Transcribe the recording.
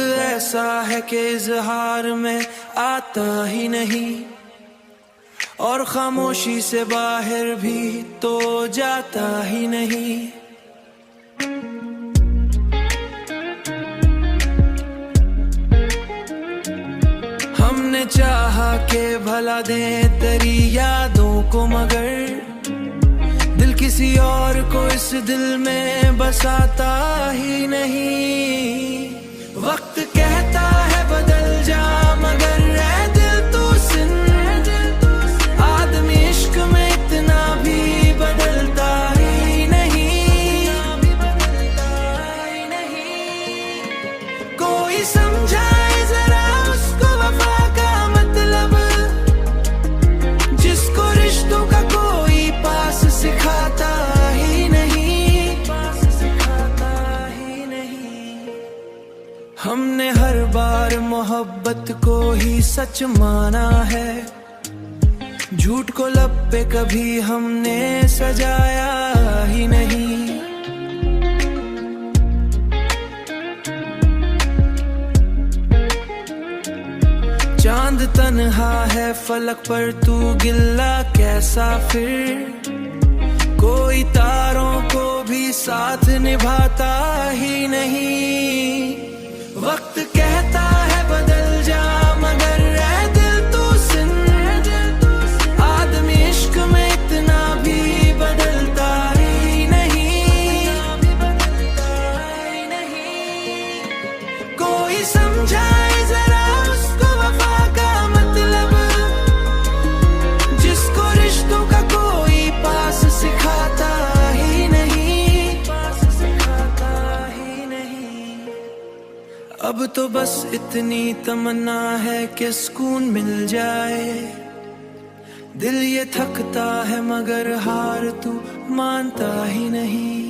ऐसा है कि इजहार में आता ही नहीं, और खामोशी से बाहर भी तो जाता ही नहीं। हमने चाहा कि भला दें तेरी यादों को, मगर दिल किसी और को इस दिल में बसाता ही नहीं। वक्त कहता है बदल जा, मगर ऐ दिल तू सुन, आदमी इश्क में इतना भी बदलता ही नहीं। कोई समझाए जरा उसको वफा का मतलब, जिसको रिश्तों का कोई पास सिखाता ही नहीं, पास सिखाता ही नहीं। हमने हर बार मोहब्बत को ही सच माना है, झूठ को लब पे कभी हमने सजाया ही नहीं। चांद तन्हा है फलक पर, तू गिल्ला कैसा फिर, कोई तारों को भी साथ निभाता ही नहीं। वक्त कहता है बदल जा, मगर ऐ दिल तू सुन, आदमी इश्क में इतना भी बदलता ही नहीं। कोई समझाए जरा उसको वफा का मतलब, जिसको रिश्तों का कोई पास सिखाता ही नहीं, पास सिखाता ही नहीं। अब तो बस इतनी तमन्ना है कि सुकून मिल जाए, दिल ये थकता है मगर हार तू मानता ही नहीं।